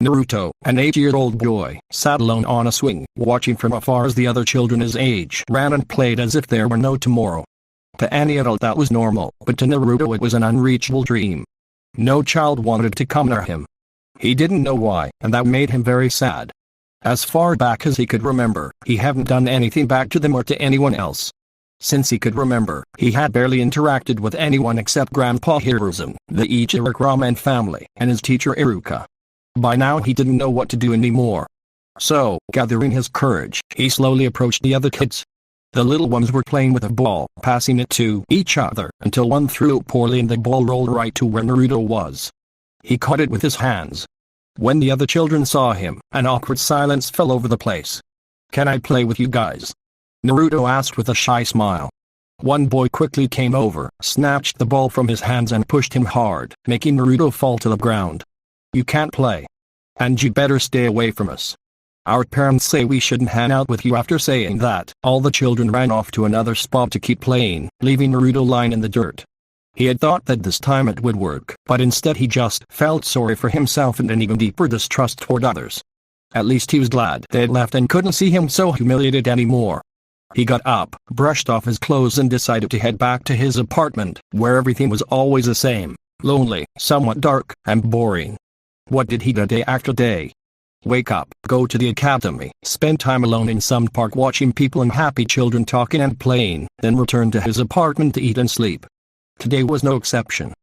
Naruto, an 8-year-old boy, sat alone on a swing, watching from afar as the other children his age ran and played as if there were no tomorrow. To any adult that was normal, but to Naruto it was an unreachable dream. No child wanted to come near him. He didn't know why, and that made him very sad. As far back as he could remember, he hadn't done anything back to them or to anyone else. Since he could remember, he had barely interacted with anyone except Grandpa Hiruzen, the Ichiro Ramen family, and his teacher Iruka. By now he didn't know what to do anymore. So, gathering his courage, he slowly approached the other kids. The little ones were playing with a ball, passing it to each other, until one threw it poorly and the ball rolled right to where Naruto was. He caught it with his hands. When the other children saw him, an awkward silence fell over the place. "Can I play with you guys?" Naruto asked with a shy smile. One boy quickly came over, snatched the ball from his hands and pushed him hard, making Naruto fall to the ground. "You can't play. And you better stay away from us. Our parents say we shouldn't hang out with you." After saying that, all the children ran off to another spot to keep playing, leaving Naruto lying in the dirt. He had thought that this time it would work, but instead he just felt sorry for himself and an even deeper distrust toward others. At least he was glad they had left and couldn't see him so humiliated anymore. He got up, brushed off his clothes and decided to head back to his apartment, where everything was always the same, lonely, somewhat dark, and boring. What did he do day after day? Wake up, go to the academy, spend time alone in some park watching people and happy children talking and playing, then return to his apartment to eat and sleep. Today was no exception.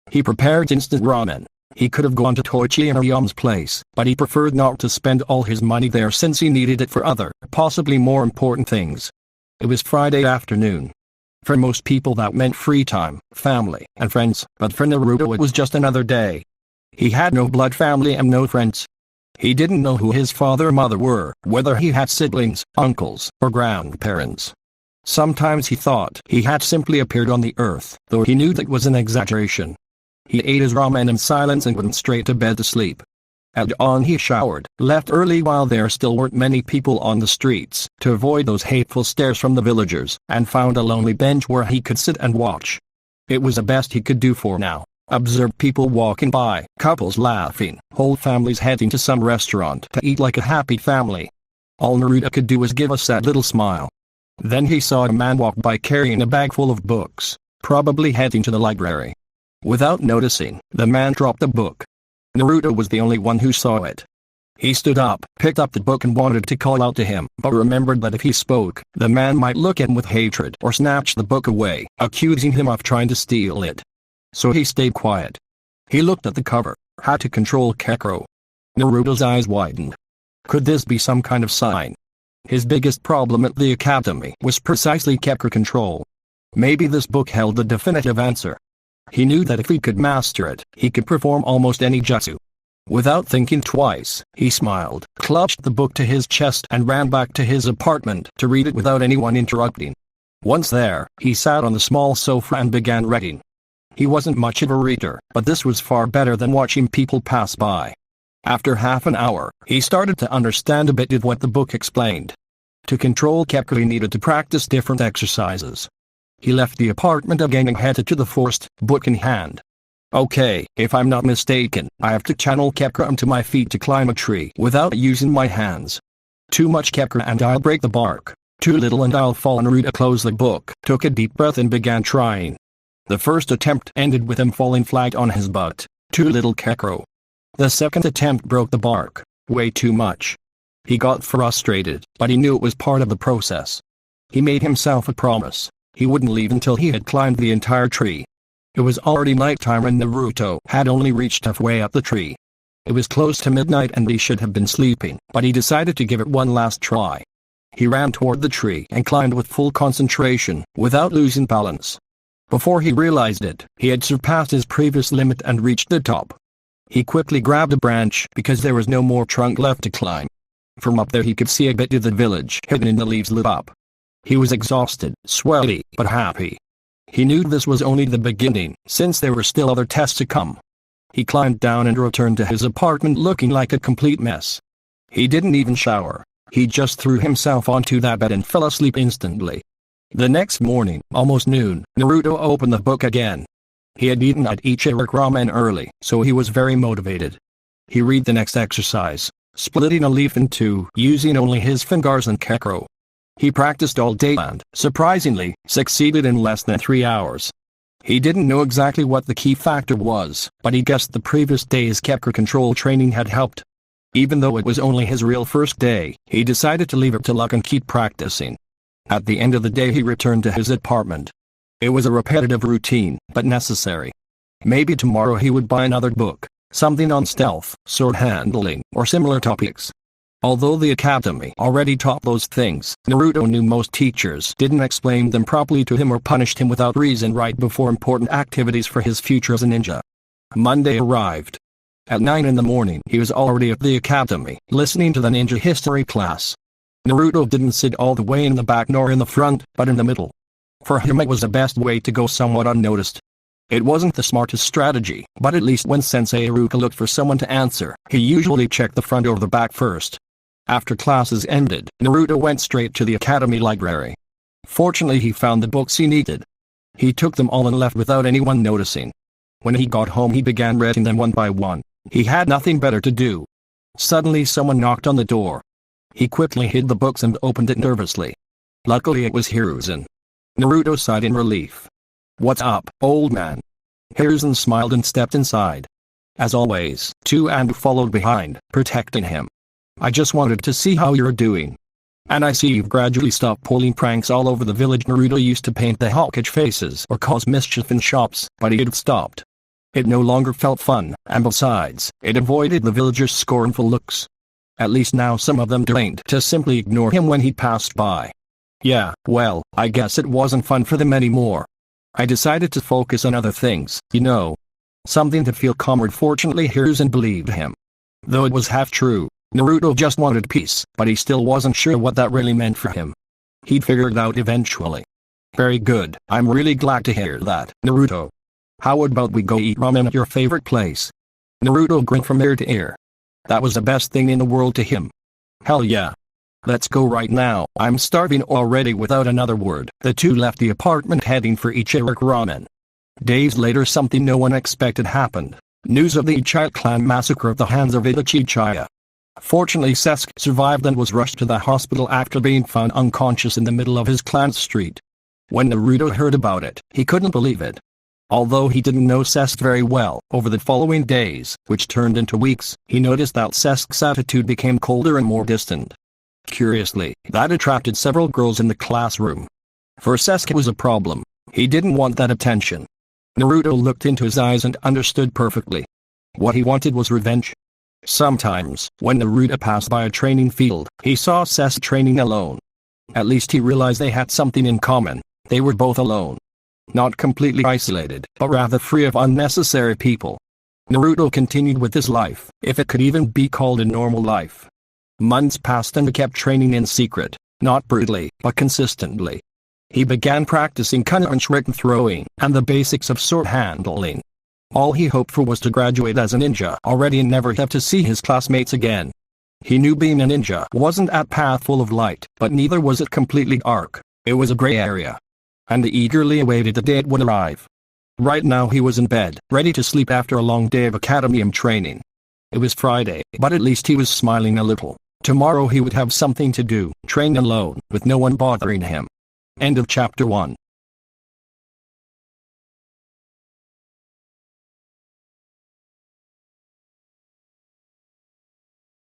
He prepared instant ramen. He could have gone to Toichi and Ryom's place, but he preferred not to spend all his money there since he needed it for other, possibly more important things. It was Friday afternoon. For most people that meant free time, family, and friends, but for Naruto it was just another day. He had no blood family and no friends. He didn't know who his father or mother were, whether he had siblings, uncles, or grandparents. Sometimes he thought he had simply appeared on the earth, though he knew that was an exaggeration. He ate his ramen in silence and went straight to bed to sleep. At dawn he showered, left early while there still weren't many people on the streets, to avoid those hateful stares from the villagers, and found a lonely bench where he could sit and watch. It was the best he could do for now. Observe people walking by, couples laughing, whole families heading to some restaurant to eat like a happy family. All Naruto could do was give a sad little smile. Then he saw a man walk by carrying a bag full of books, probably heading to the library. Without noticing, the man dropped the book. Naruto was the only one who saw it. He stood up, picked up the book and wanted to call out to him, but remembered that if he spoke, the man might look at him with hatred or snatch the book away, accusing him of trying to steal it. So he stayed quiet. He looked at the cover, how to control Kekro. Naruto's eyes widened. Could this be some kind of sign? His biggest problem at the academy was precisely Kekro control. Maybe this book held the definitive answer. He knew that if he could master it, he could perform almost any jutsu. Without thinking twice, he smiled, clutched the book to his chest and ran back to his apartment to read it without anyone interrupting. Once there, he sat on the small sofa and began reading. He wasn't much of a reader, but this was far better than watching people pass by. After half an hour, he started to understand a bit of what the book explained. To control Kekro he needed to practice different exercises. He left the apartment again and headed to the forest, book in hand. Okay, if I'm not mistaken, I have to channel Kekro onto my feet to climb a tree without using my hands. Too much Kekro and I'll break the bark. Too little and I'll fall. Naruto closed the book, took a deep breath and began trying. The first attempt ended with him falling flat on his butt. Too little Kekro. The second attempt broke the bark. Way too much. He got frustrated, but he knew it was part of the process. He made himself a promise. He wouldn't leave until he had climbed the entire tree. It was already nighttime and Naruto had only reached halfway up the tree. It was close to midnight and he should have been sleeping, but he decided to give it one last try. He ran toward the tree and climbed with full concentration, without losing balance. Before he realized it, he had surpassed his previous limit and reached the top. He quickly grabbed a branch because there was no more trunk left to climb. From up there he could see a bit of the village hidden in the leaves lit up. He was exhausted, sweaty, but happy. He knew this was only the beginning, since there were still other tests to come. He climbed down and returned to his apartment looking like a complete mess. He didn't even shower. He just threw himself onto that bed and fell asleep instantly. The next morning, almost noon, Naruto opened the book again. He had eaten at Ichiro Ramen early, so he was very motivated. He read the next exercise, splitting a leaf in two using only his fingers and kekro. He practiced all day and, surprisingly, succeeded in less than 3 hours. He didn't know exactly what the key factor was, but he guessed the previous day's kekro control training had helped. Even though it was only his real first day, he decided to leave it to luck and keep practicing. At the end of the day he returned to his apartment. It was a repetitive routine, but necessary. Maybe tomorrow he would buy another book, something on stealth, sword handling, or similar topics. Although the academy already taught those things, Naruto knew most teachers didn't explain them properly to him or punished him without reason right before important activities for his future as a ninja. Monday arrived. At 9 in the morning he was already at the academy, listening to the ninja history class. Naruto didn't sit all the way in the back nor in the front, but in the middle. For him it was the best way to go somewhat unnoticed. It wasn't the smartest strategy, but at least when Sensei Iruka looked for someone to answer, he usually checked the front or the back first. After classes ended, Naruto went straight to the academy library. Fortunately he found the books he needed. He took them all and left without anyone noticing. When he got home he began reading them one by one. He had nothing better to do. Suddenly someone knocked on the door. He quickly hid the books and opened it nervously. Luckily it was Hiruzen. Naruto sighed in relief. "What's up, old man?" Hiruzen smiled and stepped inside. As always, Anbu followed behind, protecting him. "I just wanted to see how you're doing. And I see you've gradually stopped pulling pranks all over the village." Naruto used to paint the Hokage faces or cause mischief in shops, but he had stopped. It no longer felt fun, and besides, it avoided the villagers' scornful looks. At least now some of them trained to simply ignore him when he passed by. Yeah, well, I guess it wasn't fun for them anymore. I decided to focus on other things, you know. Something to feel calmer. Fortunately Hiruzen believed him. Though it was half true. Naruto just wanted peace, but he still wasn't sure what that really meant for him. He'd figure it out eventually. "Very good, I'm really glad to hear that, Naruto. How about we go eat ramen at your favorite place?" Naruto grinned from ear to ear. That was the best thing in the world to him. "Hell yeah. Let's go right now, I'm starving already." Without another word, the two left the apartment heading for Ichiruk Ramen. Days later something no one expected happened. News of the Uchiha clan massacre at the hands of Itachi Uchiha. Fortunately Sasuke survived and was rushed to the hospital after being found unconscious in the middle of his clan's street. When Naruto heard about it, he couldn't believe it. Although he didn't know Sasuke very well, over the following days, which turned into weeks, he noticed that Sasuke's attitude became colder and more distant. Curiously, that attracted several girls in the classroom. For Sasuke it was a problem. He didn't want that attention. Naruto looked into his eyes and understood perfectly. What he wanted was revenge. Sometimes, when Naruto passed by a training field, he saw Sasuke training alone. At least he realized they had something in common. They were both alone. Not completely isolated, but rather free of unnecessary people. Naruto continued with his life, if it could even be called a normal life. Months passed and he kept training in secret, not brutally, but consistently. He began practicing punch and throwing, and the basics of sword handling. All he hoped for was to graduate as a ninja already and never have to see his classmates again. He knew being a ninja wasn't a path full of light, but neither was it completely dark. It was a gray area. And he eagerly awaited the day it would arrive. Right now he was in bed, ready to sleep after a long day of academy training. It was Friday, but at least he was smiling a little. Tomorrow he would have something to do, train alone, with no one bothering him. End of chapter 1.